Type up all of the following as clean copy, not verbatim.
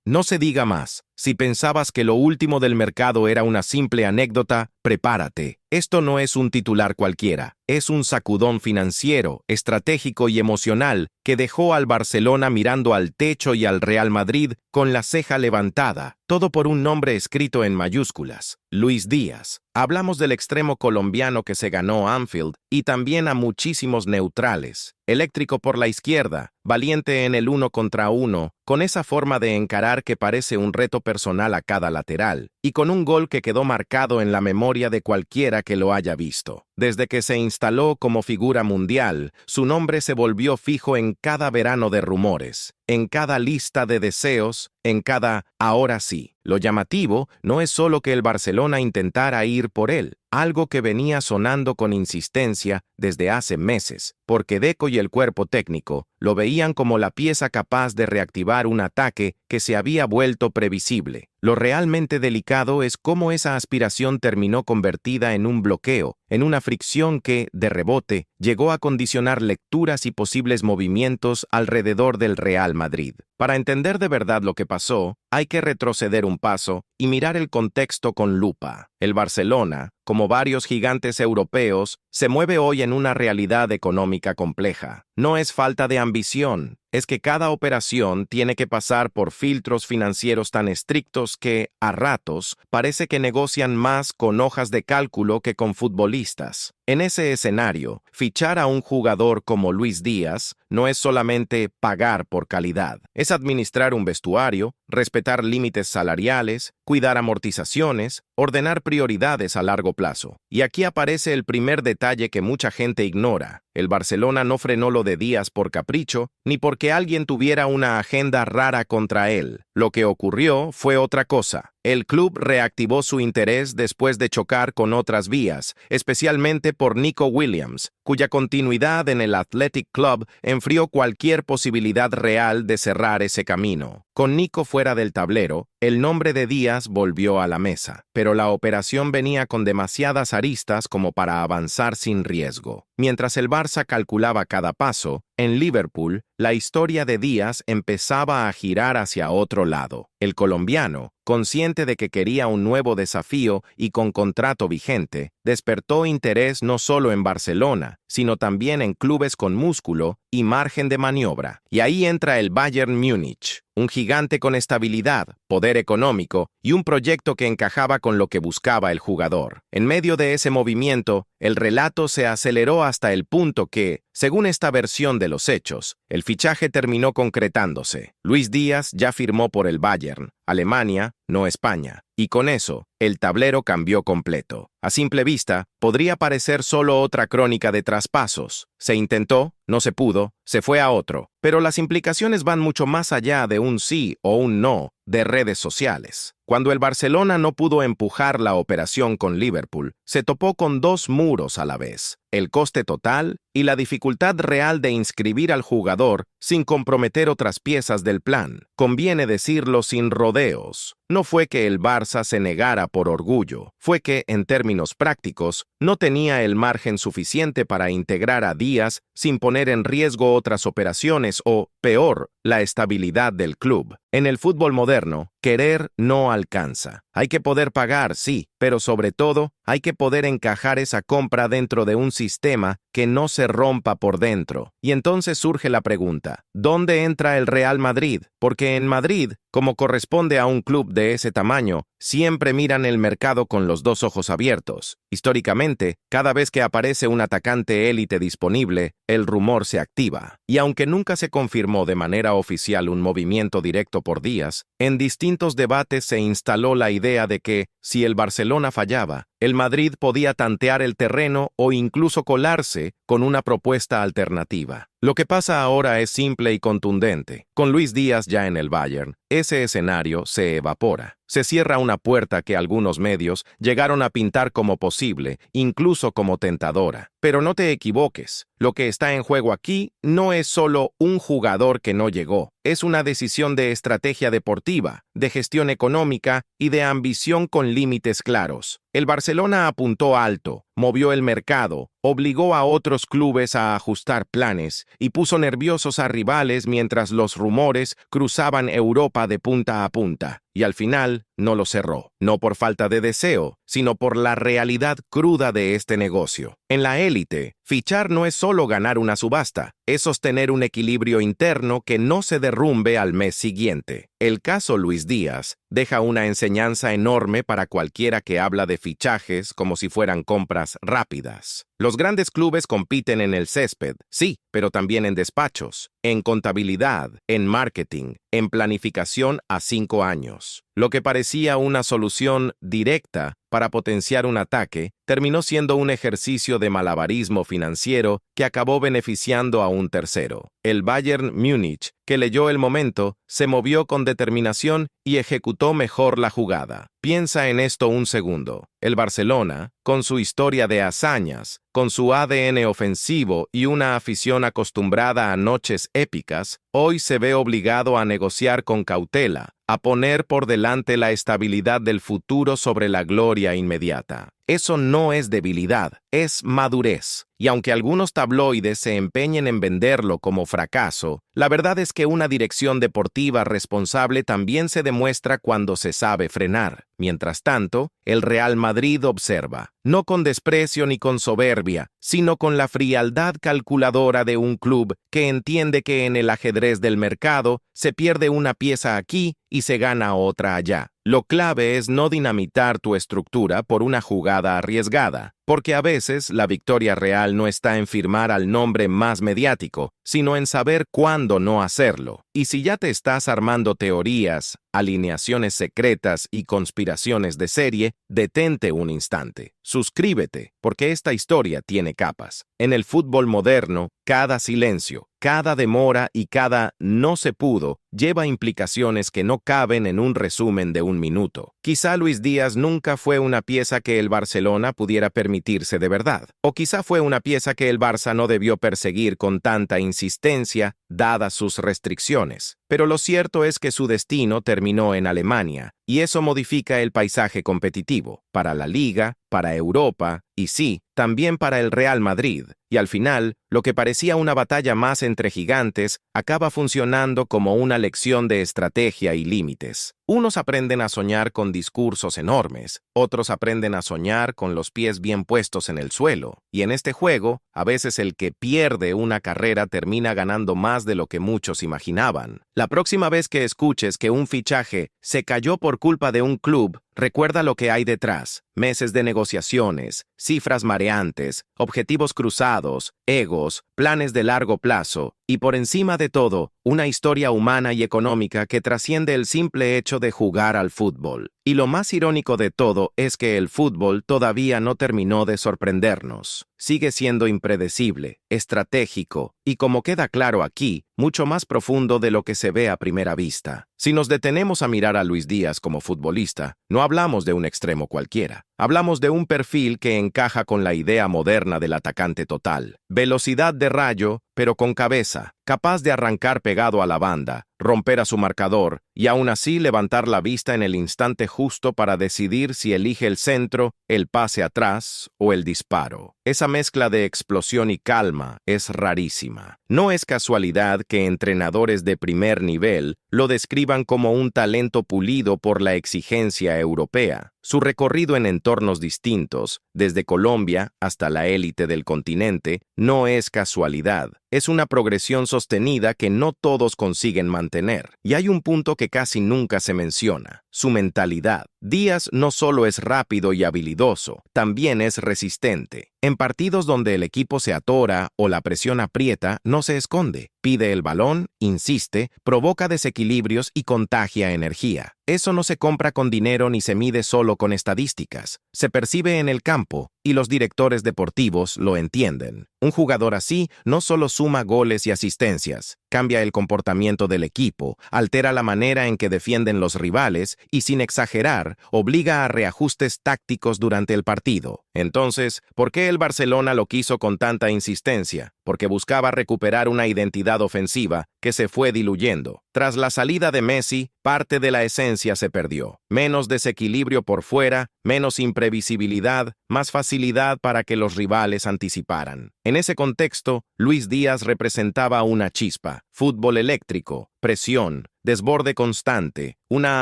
No se diga más. Si pensabas que lo último del mercado era una simple anécdota, prepárate. Esto no es un titular cualquiera, es un sacudón financiero, estratégico y emocional que dejó al Barcelona mirando al techo y al Real Madrid con la ceja levantada, todo por un nombre escrito en mayúsculas: Luis Díaz. Hablamos del extremo colombiano que se ganó Anfield y también a muchísimos neutrales. Eléctrico por la izquierda, valiente en el 1 contra 1, con esa forma de encarar que parece un reto personal a cada lateral, y con un gol que quedó marcado en la memoria de cualquiera que lo haya visto. Desde que se instaló como figura mundial, su nombre se volvió fijo en cada verano de rumores, en cada lista de deseos, en cada ahora sí. Lo llamativo no es solo que el Barcelona intentara ir por él, algo que venía sonando con insistencia desde hace meses, porque Deco y el cuerpo técnico lo veían como la pieza capaz de reactivar un ataque que se había vuelto previsible. Lo realmente delicado es cómo esa aspiración terminó convertida en un bloqueo, en una fricción que, de rebote, llegó a condicionar lecturas y posibles movimientos alrededor del Real Madrid. Para entender de verdad lo que pasó, hay que retroceder un paso y mirar el contexto con lupa. El Barcelona, como varios gigantes europeos, se mueve hoy en una realidad económica compleja. No es falta de ambición, es que cada operación tiene que pasar por filtros financieros tan estrictos que, a ratos, parece que negocian más con hojas de cálculo que con futbolistas. En ese escenario, fichar a un jugador como Luis Díaz no es solamente pagar por calidad, es administrar un vestuario, respetar límites salariales, cuidar amortizaciones, ordenar prioridades a largo plazo. Y aquí aparece el primer detalle que mucha gente ignora. El Barcelona no frenó lo de Díaz por capricho, ni porque alguien tuviera una agenda rara contra él. Lo que ocurrió fue otra cosa. El club reactivó su interés después de chocar con otras vías, especialmente por Nico Williams, cuya continuidad en el Athletic Club enfrió cualquier posibilidad real de cerrar ese camino. Con Nico fuera del tablero, el nombre de Díaz volvió a la mesa, pero la operación venía con demasiadas aristas como para avanzar sin riesgo. Mientras el Barça calculaba cada paso, en Liverpool, la historia de Díaz empezaba a girar hacia otro lado. El colombiano, consciente de que quería un nuevo desafío y con contrato vigente, despertó interés no solo en Barcelona, sino también en clubes con músculo y margen de maniobra. Y ahí entra el Bayern Múnich, un gigante con estabilidad, poder económico y un proyecto que encajaba con lo que buscaba el jugador. En medio de ese movimiento, el relato se aceleró hasta el punto que, según esta versión de los hechos, el fichaje terminó concretándose. Luis Díaz ya firmó por el Bayern, Alemania, no España, y con eso, el tablero cambió completo. A simple vista, podría parecer solo otra crónica de traspasos. Se intentó, no se pudo, se fue a otro. Pero las implicaciones van mucho más allá de un sí o un no de redes sociales. Cuando el Barcelona no pudo empujar la operación con Liverpool, se topó con dos muros a la vez: el coste total y la dificultad real de inscribir al jugador sin comprometer otras piezas del plan. Conviene decirlo sin rodeos. No fue que el Barça se negara por orgullo, fue que, en términos prácticos, no tenía el margen suficiente para integrar a Díaz sin poner en riesgo otras operaciones o, peor, la estabilidad del club. En el fútbol moderno, querer no alcanza. Hay que poder pagar, sí, pero sobre todo, hay que poder encajar esa compra dentro de un sistema que no se rompa por dentro. Y entonces surge la pregunta: ¿dónde entra el Real Madrid? Porque en Madrid, como corresponde a un club de ese tamaño, siempre miran el mercado con los dos ojos abiertos. Históricamente, cada vez que aparece un atacante élite disponible, el rumor se activa. Y aunque nunca se confirmó de manera oficial un movimiento directo por Díaz, en distintos debates se instaló la idea de que, si el Barcelona fallaba, el Madrid podía tantear el terreno o incluso colarse con una propuesta alternativa. Lo que pasa ahora es simple y contundente. Con Luis Díaz ya en el Bayern, ese escenario se evapora. Se cierra una puerta que algunos medios llegaron a pintar como posible, incluso como tentadora. Pero no te equivoques, lo que está en juego aquí no es solo un jugador que no llegó, es una decisión de estrategia deportiva, de gestión económica y de ambición con límites claros. El Barcelona apuntó alto, movió el mercado, obligó a otros clubes a ajustar planes y puso nerviosos a rivales mientras los rumores cruzaban Europa de punta a punta. Y al final no lo cerró, no por falta de deseo, sino por la realidad cruda de este negocio. En la élite, fichar no es solo ganar una subasta, es sostener un equilibrio interno que no se derrumbe al mes siguiente. El caso Luis Díaz deja una enseñanza enorme para cualquiera que habla de fichajes como si fueran compras rápidas. Los grandes clubes compiten en el césped, sí, pero también en despachos, en contabilidad, en marketing, en planificación a 5 años. Lo que parecía una solución directa para potenciar un ataque, terminó siendo un ejercicio de malabarismo financiero que acabó beneficiando a un tercero. El Bayern Múnich, que leyó el momento, se movió con determinación y ejecutó mejor la jugada. Piensa en esto un segundo. El Barcelona, con su historia de hazañas, con su ADN ofensivo y una afición acostumbrada a noches épicas, hoy se ve obligado a negociar con cautela, a poner por delante la estabilidad del futuro sobre la gloria inmediata. Eso no es debilidad, es madurez. Y aunque algunos tabloides se empeñen en venderlo como fracaso, la verdad es que una dirección deportiva responsable también se demuestra cuando se sabe frenar. Mientras tanto, el Real Madrid observa, no con desprecio ni con soberbia, sino con la frialdad calculadora de un club que entiende que en el ajedrez del mercado se pierde una pieza aquí y se gana otra allá. Lo clave es no dinamitar tu estructura por una jugada arriesgada, porque a veces la victoria real no está en firmar al nombre más mediático, sino en saber cuándo no hacerlo. Y si ya te estás armando teorías, alineaciones secretas y conspiraciones de serie, detente un instante. Suscríbete, porque esta historia tiene capas. En el fútbol moderno, cada silencio, cada demora y cada no se pudo lleva implicaciones que no caben en un resumen de un minuto. Quizá Luis Díaz nunca fue una pieza que el Barcelona pudiera permitirse de verdad. O quizá fue una pieza que el Barça no debió perseguir con tanta insistencia, dadas sus restricciones. Pero lo cierto es que su destino terminó en Alemania, y eso modifica el paisaje competitivo, para la Liga, para Europa, y sí, también para el Real Madrid. Y al final, lo que parecía una batalla más entre gigantes, acaba funcionando como una lección de estrategia y límites. Unos aprenden a soñar con discursos enormes, otros aprenden a soñar con los pies bien puestos en el suelo. Y en este juego, a veces el que pierde una carrera termina ganando más de lo que muchos imaginaban. La próxima vez que escuches que un fichaje se cayó por culpa de un club, recuerda lo que hay detrás: meses de negociaciones, cifras mareantes, objetivos cruzados, egos, planes de largo plazo y, por encima de todo, una historia humana y económica que trasciende el simple hecho de jugar al fútbol. Y lo más irónico de todo es que el fútbol todavía no terminó de sorprendernos. Sigue siendo impredecible, estratégico y, como queda claro aquí, mucho más profundo de lo que se ve a primera vista. Si nos detenemos a mirar a Luis Díaz como futbolista, no hablamos de un extremo cualquiera. Hablamos de un perfil que encaja con la idea moderna del atacante total. Velocidad de rayo, pero con cabeza, capaz de arrancar pegado a la banda, romper a su marcador y aún así levantar la vista en el instante justo para decidir si elige el centro, el pase atrás o el disparo. Esa mezcla de explosión y calma es rarísima. No es casualidad que entrenadores de primer nivel lo describan como un talento pulido por la exigencia europea. Su recorrido en entornos distintos, desde Colombia hasta la élite del continente, no es casualidad. Es una progresión sostenida que no todos consiguen mantener. Y hay un punto que casi nunca se menciona: su mentalidad. Díaz no solo es rápido y habilidoso, también es resistente. En partidos donde el equipo se atora o la presión aprieta, no se esconde. Pide el balón, insiste, provoca desequilibrios y contagia energía. Eso no se compra con dinero ni se mide solo con estadísticas. Se percibe en el campo y los directores deportivos lo entienden. Un jugador así no solo suma goles y asistencias, cambia el comportamiento del equipo, altera la manera en que defienden los rivales y, sin exagerar, obliga a reajustes tácticos durante el partido. Entonces, ¿por qué el Barcelona lo quiso con tanta insistencia? Porque buscaba recuperar una identidad ofensiva que se fue diluyendo. Tras la salida de Messi, parte de la esencia se perdió. Menos desequilibrio por fuera, menos imprevisibilidad, más facilidad facilidad para que los rivales anticiparan. En ese contexto, Luis Díaz representaba una chispa, fútbol eléctrico, presión, desborde constante, una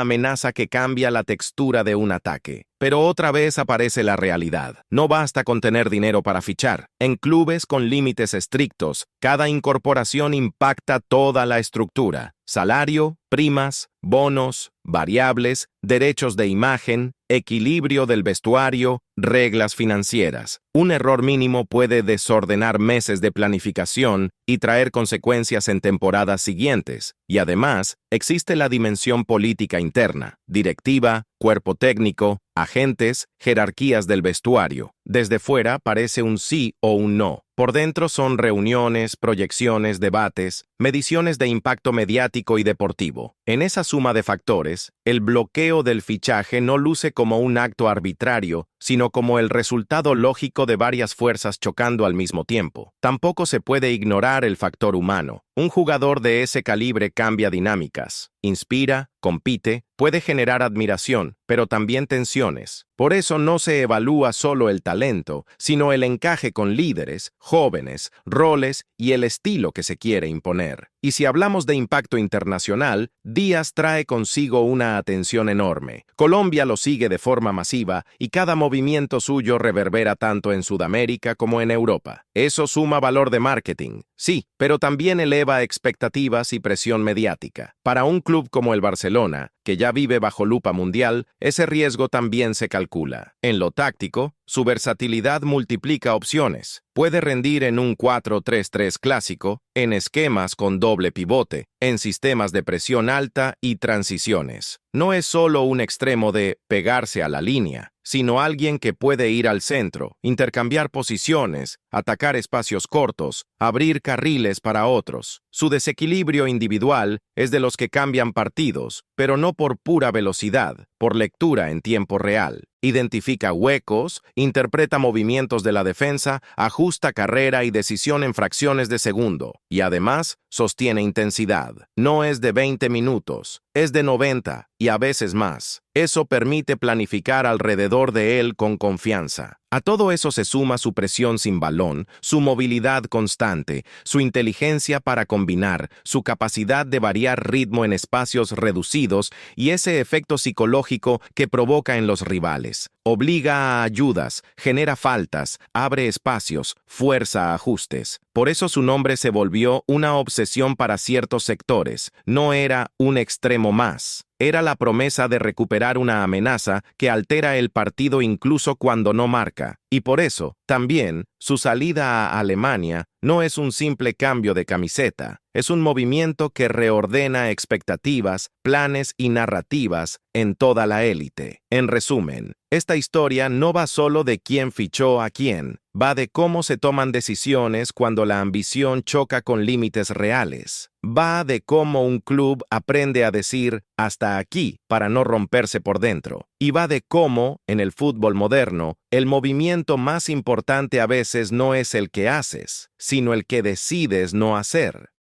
amenaza que cambia la textura de un ataque. Pero otra vez aparece la realidad. No basta con tener dinero para fichar. En clubes con límites estrictos, cada incorporación impacta toda la estructura. Salario, primas, bonos, variables, derechos de imagen, equilibrio del vestuario, reglas financieras. Un error mínimo puede desordenar meses de planificación y traer consecuencias en temporadas siguientes. Y además, existe la dimensión política interna, directiva, cuerpo técnico, agentes, jerarquías del vestuario. Desde fuera parece un sí o un no. Por dentro son reuniones, proyecciones, debates, mediciones de impacto mediático y deportivo. En esa suma de factores, el bloqueo del fichaje no luce como un acto arbitrario, sino como el resultado lógico de varias fuerzas chocando al mismo tiempo. Tampoco se puede ignorar el factor humano. Un jugador de ese calibre cambia dinámicas, inspira, compite, puede generar admiración, pero también tensiones. Por eso no se evalúa solo el talento, sino el encaje con líderes, jóvenes, roles y el estilo que se quiere imponer. Y si hablamos de impacto internacional, Díaz trae consigo una atención enorme. Colombia lo sigue de forma masiva y cada movimiento suyo reverbera tanto en Sudamérica como en Europa. Eso suma valor de marketing, sí, pero también eleva expectativas y presión mediática. Para un club como el Barcelona, que ya vive bajo lupa mundial, ese riesgo también se calcula. En lo táctico, su versatilidad multiplica opciones. Puede rendir en un 4-3-3 clásico, en esquemas con doble pivote, en sistemas de presión alta y transiciones. No es solo un extremo de pegarse a la línea, sino alguien que puede ir al centro, intercambiar posiciones, atacar espacios cortos, abrir carriles para otros. Su desequilibrio individual es de los que cambian partidos, pero no por pura velocidad, por lectura en tiempo real. Identifica huecos, interpreta movimientos de la defensa, ajusta carrera y decisión en fracciones de segundo. Y además, sostiene intensidad. No es de 20 minutos, es de 90 y a veces más. Eso permite planificar alrededor de él con confianza. A todo eso se suma su presión sin balón, su movilidad constante, su inteligencia para combinar, su capacidad de variar ritmo en espacios reducidos y ese efecto psicológico que provoca en los rivales. Obliga a ayudas, genera faltas, abre espacios, fuerza ajustes. Por eso su nombre se volvió una obsesión para ciertos sectores. No era un extremo más. Era la promesa de recuperar una amenaza que altera el partido incluso cuando no marca. Y por eso, también, su salida a Alemania no es un simple cambio de camiseta, es un movimiento que reordena expectativas, planes y narrativas en toda la élite. En resumen, esta historia no va solo de quién fichó a quién, va de cómo se toman decisiones cuando la ambición choca con límites reales. Va de cómo un club aprende a decir hasta aquí para no romperse por dentro. Y va de cómo, en el fútbol moderno, el movimiento más importante a veces no es el que haces, sino el que decides no hacer.